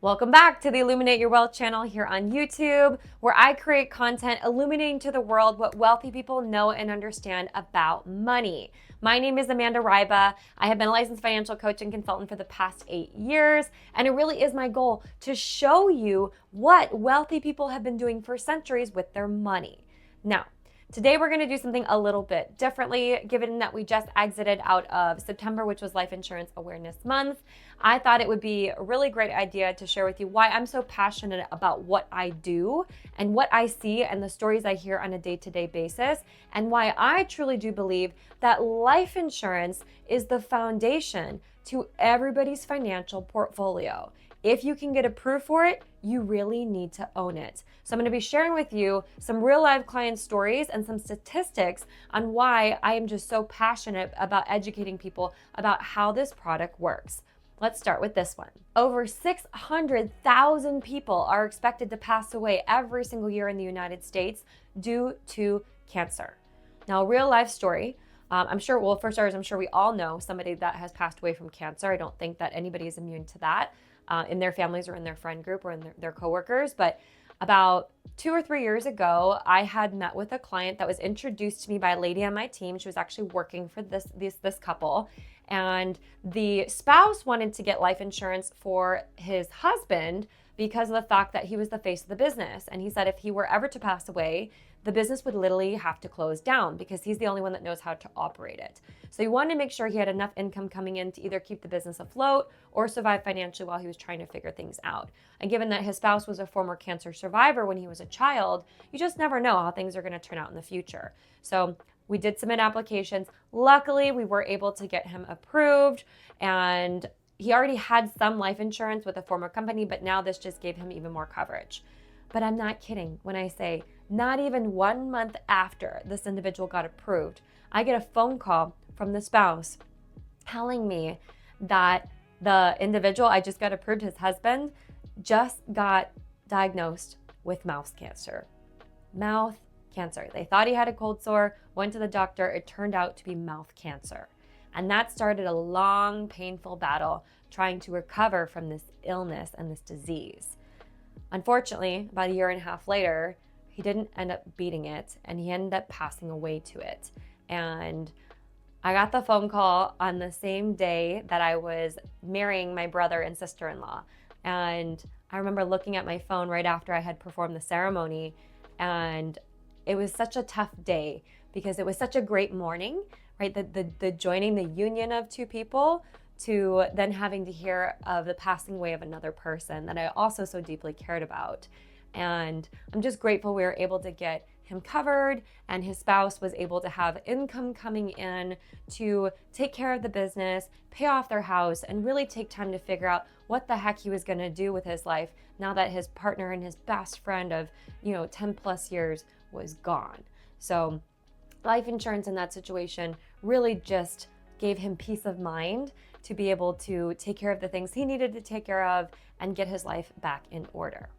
Welcome back to the Illuminate Your Wealth channel here on YouTube, where I create content illuminating to the world what wealthy people know and understand about money. My name is Amanda Ryba. I have been a licensed financial coach and consultant for the past 8 years, and it really is my goal to show you what wealthy people have been doing for centuries with their money. Now, today we're going to do something a little bit differently, given that we just exited out of September, which was Life Insurance Awareness Month. I thought it would be a really great idea to share with you why I'm so passionate about what I do and what I see and the stories I hear on a day-to-day basis, and why I truly do believe that life insurance is the foundation to everybody's financial portfolio. If you can get approved for it, you really need to own it. So I'm going to be sharing with you some real life client stories and some statistics on why I am just so passionate about educating people about how this product works. Let's start with this one. Over 600,000 people are expected to pass away every single year in the United States due to cancer. Now, a real life story. I'm sure, well, for starters, I'm sure we all know somebody that has passed away from cancer. I don't think that anybody is immune to that in their families or in their friend group or in their coworkers. But about 2 or 3 years ago, I had met with a client that was introduced to me by a lady on my team. She was actually working for this couple. And the spouse wanted to get life insurance for his husband because of the fact that he was the face of the business. And he said if he were ever to pass away, the business would literally have to close down because he's the only one that knows how to operate it. So he wanted to make sure he had enough income coming in to either keep the business afloat or survive financially while he was trying to figure things out. And given that his spouse was a former cancer survivor when he was a child, you just never know how things are going to turn out in the future. So we did submit applications. Luckily, we were able to get him approved, and he already had some life insurance with a former company, but now this just gave him even more coverage. But I'm not kidding when I say not even 1 month after this individual got approved, I get a phone call from the spouse telling me that the individual I just got approved, his husband, just got diagnosed with mouth cancer. Mouth cancer. They thought he had a cold sore, went to the doctor. It turned out to be mouth cancer. And that started a long, painful battle trying to recover from this illness and this disease. Unfortunately, about 1.5 years later, he didn't end up beating it, and he ended up passing away to it. And I got the phone call on the same day that I was marrying my brother and sister-in-law. And I remember looking at my phone right after I had performed the ceremony, and it was such a tough day because it was such a great morning, right? The joining the union of two people to then having to hear of the passing away of another person that I also so deeply cared about. And I'm just grateful we were able to get him covered, and his spouse was able to have income coming in to take care of the business, pay off their house, and really take time to figure out what the heck he was going to do with his life now that his partner and his best friend of 10 plus years was gone. So life insurance in that situation really just gave him peace of mind to be able to take care of the things he needed to take care of and get his life back in order.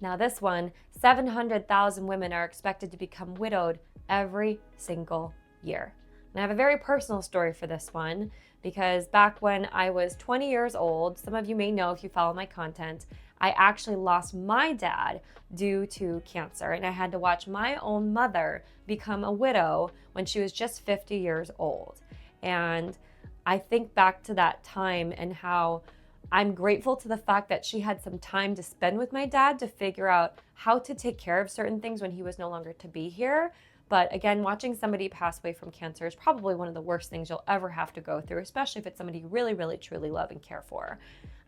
Now this one, 700,000 women are expected to become widowed every single year. And I have a very personal story for this one because back when I was 20 years old, some of you may know if you follow my content, I actually lost my dad due to cancer, and I had to watch my own mother become a widow when she was just 50 years old. And I think back to that time and how I'm grateful to the fact that she had some time to spend with my dad to figure out how to take care of certain things when he was no longer to be here. But again, watching somebody pass away from cancer is probably one of the worst things you'll ever have to go through, especially if it's somebody you really, really, truly love and care for.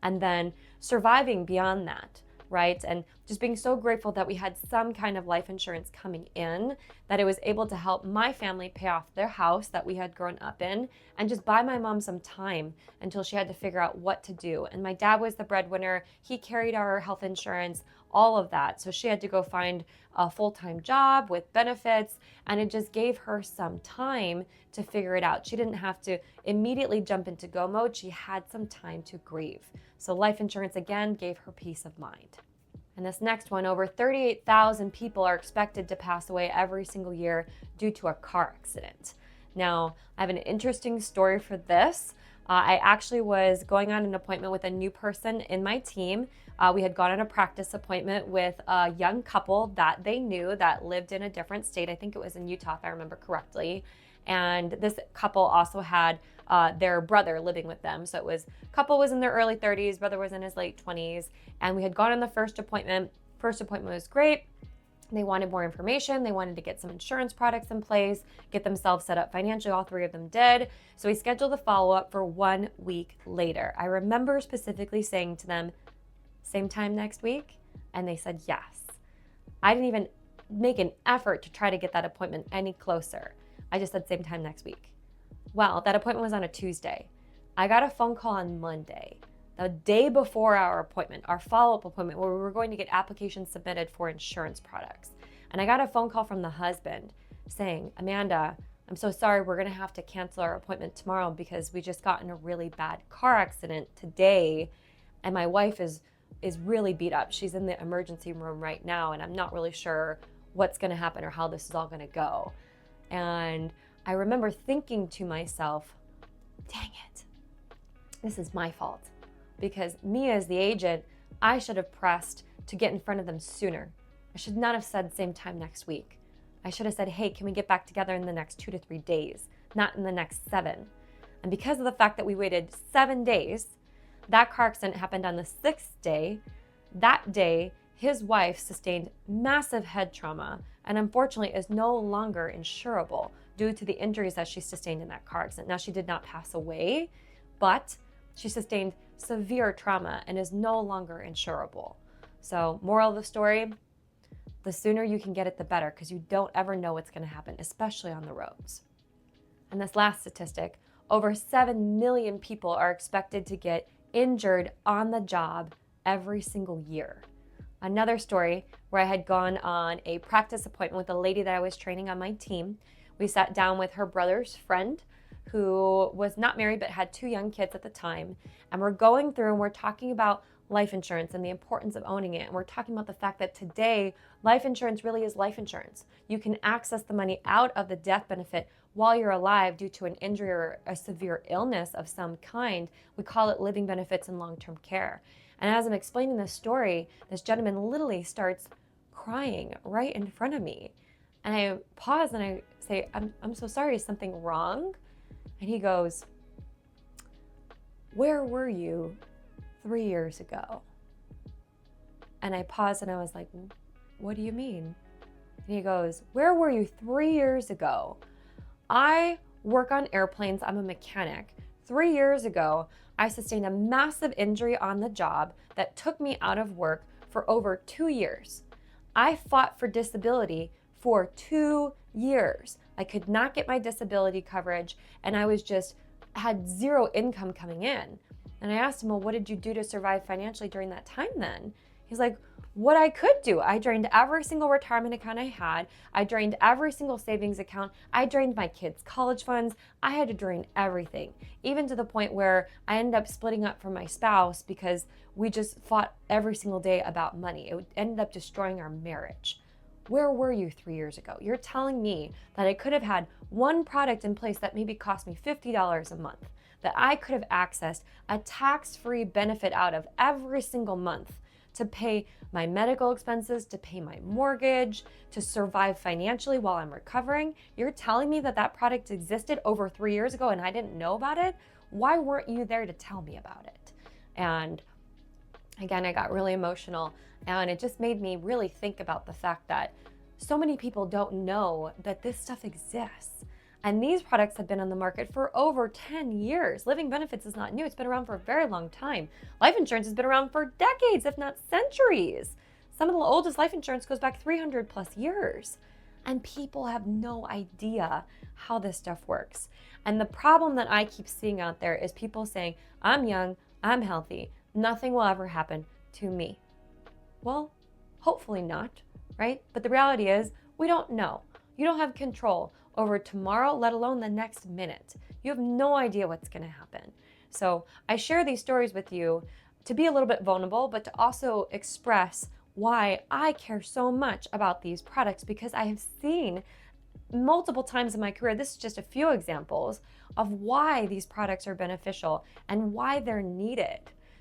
And then surviving beyond that, right? And just being so grateful that we had some kind of life insurance coming in, that it was able to help my family pay off their house that we had grown up in, and just buy my mom some time until she had to figure out what to do. And my dad was the breadwinner. He carried our health insurance, all of that. So she had to go find a full-time job with benefits, and it just gave her some time to figure it out. She didn't have to immediately jump into go mode. She had some time to grieve. So life insurance, again, gave her peace of mind. And this next one, over 38,000 people are expected to pass away every single year due to a car accident. Now, I have an interesting story for this. I actually was going on an appointment with a new person in my team. We had gone on a practice appointment with a young couple that they knew that lived in a different state. I think it was in Utah, if I remember correctly. And this couple also had their brother living with them. So it was, couple was in their early 30s, brother was in his late 20s. And we had gone on the first appointment. First appointment was great. They wanted more information. They wanted to get some insurance products in place, get themselves set up financially. All three of them did. So we scheduled the follow-up for 1 week later. I remember specifically saying to them, same time next week? And they said yes. I didn't even make an effort to try to get that appointment any closer. I just said same time next week. Well, that appointment was on a Tuesday. I got a phone call on Monday, the day before our appointment, our follow-up appointment, where we were going to get applications submitted for insurance products. And I got a phone call from the husband saying, Amanda, I'm so sorry, we're gonna have to cancel our appointment tomorrow because we just got in a really bad car accident today, and my wife is really beat up. She's in the emergency room right now, and I'm not really sure what's gonna happen or how this is all gonna go. And I remember thinking to myself, dang it, this is my fault. Because me as the agent, I should have pressed to get in front of them sooner. I should not have said same time next week. I should have said, hey, can we get back together in the next 2 to 3 days, not in the next 7. And because of the fact that we waited 7 days, that car accident happened on the 6th day. That day, his wife sustained massive head trauma and unfortunately is no longer insurable due to the injuries that she sustained in that car accident. Now, she did not pass away, but she sustained severe trauma and is no longer insurable. So, moral of the story, the sooner you can get it, the better, because you don't ever know what's going to happen, especially on the roads. And this last statistic, over 7 million people are expected to get injured on the job every single year. Another story where I had gone on a practice appointment with a lady that I was training on my team. We sat down with her brother's friend who was not married but had 2 young kids at the time. And we're going through and we're talking about life insurance and the importance of owning it. And we're talking about the fact that today, life insurance really is life insurance. You can access the money out of the death benefit while you're alive due to an injury or a severe illness of some kind. We call it living benefits in long-term care. And as I'm explaining this story, this gentleman literally starts crying right in front of me. And I pause and I say, I'm so sorry, is something wrong? And he goes, where were you 3 years ago? And I paused and I was like, what do you mean? And he goes, where were you 3 years ago? I work on airplanes, I'm a mechanic. 3 years ago, I sustained a massive injury on the job that took me out of work for over 2 years. I fought for disability for 2 years. I could not get my disability coverage and I had zero income coming in. And I asked him, well, what did you do to survive financially during that time then? He's like, what I could do. I drained every single retirement account I had. I drained every single savings account. I drained my kids' college funds. I had to drain everything, even to the point where I ended up splitting up from my spouse because we just fought every single day about money. It ended up destroying our marriage. Where were you 3 years ago? You're telling me that I could have had one product in place that maybe cost me $50 a month, that I could have accessed a tax-free benefit out of every single month to pay my medical expenses, to pay my mortgage, to survive financially while I'm recovering. You're telling me that that product existed over 3 years ago and I didn't know about it? Why weren't you there to tell me about it? And again, I got really emotional and it just made me really think about the fact that so many people don't know that this stuff exists. And these products have been on the market for over 10 years. Living benefits is not new. It's been around for a very long time. Life insurance has been around for decades, if not centuries. Some of the oldest life insurance goes back 300 plus years. And people have no idea how this stuff works. And the problem that I keep seeing out there is people saying, I'm young, I'm healthy, nothing will ever happen to me. Well, hopefully not, right? But the reality is, we don't know. You don't have control over tomorrow, let alone the next minute. You have no idea what's going to happen. So I share these stories with you to be a little bit vulnerable, but to also express why I care so much about these products, because I have seen multiple times in my career. This is just a few examples of why these products are beneficial and why they're needed.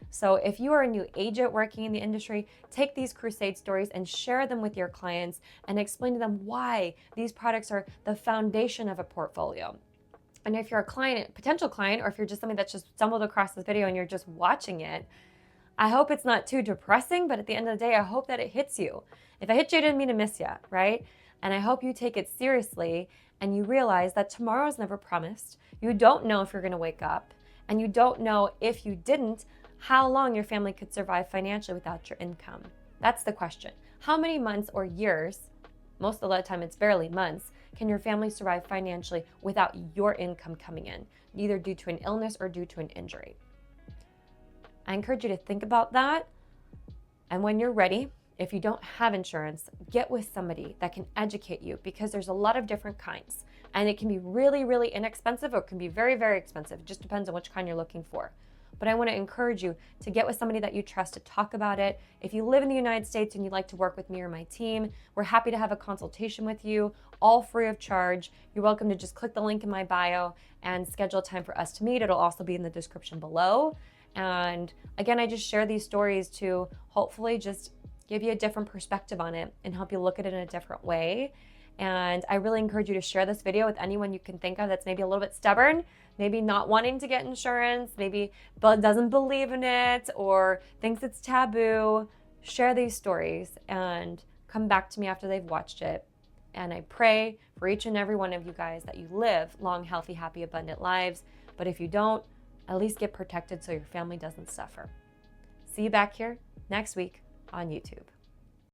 So if you are a new agent working in the industry, take these crusade stories and share them with your clients and explain to them why these products are the foundation of a portfolio. And if you're a client, potential client, or if you're just somebody that's just stumbled across this video and you're just watching it, I hope it's not too depressing, but at the end of the day, I hope that it hits you. If I hit you, I didn't mean to miss you, right? And I hope you take it seriously and you realize that tomorrow's never promised. You don't know if you're going to wake up, and you don't know, if you didn't, how long your family could survive financially without your income. That's the question. How many months or years, most of the time it's barely months, can your family survive financially without your income coming in, either due to an illness or due to an injury? I encourage you to think about that. And when you're ready, if you don't have insurance, get with somebody that can educate you, because there's a lot of different kinds. And it can be really, really inexpensive, or it can be very, very expensive. It just depends on which kind you're looking for. But I want to encourage you to get with somebody that you trust to talk about it. If you live in the United States and you'd like to work with me or my team, we're happy to have a consultation with you, all free of charge. You're welcome to just click the link in my bio and schedule time for us to meet. It'll also be in the description below. And again, I just share these stories to hopefully just give you a different perspective on it and help you look at it in a different way. And I really encourage you to share this video with anyone you can think of that's maybe a little bit stubborn, maybe not wanting to get insurance, maybe but doesn't believe in it or thinks it's taboo. Share these stories and come back to me after they've watched it. And I pray for each and every one of you guys that you live long, healthy, happy, abundant lives. But if you don't, at least get protected so your family doesn't suffer. See you back here next week on YouTube.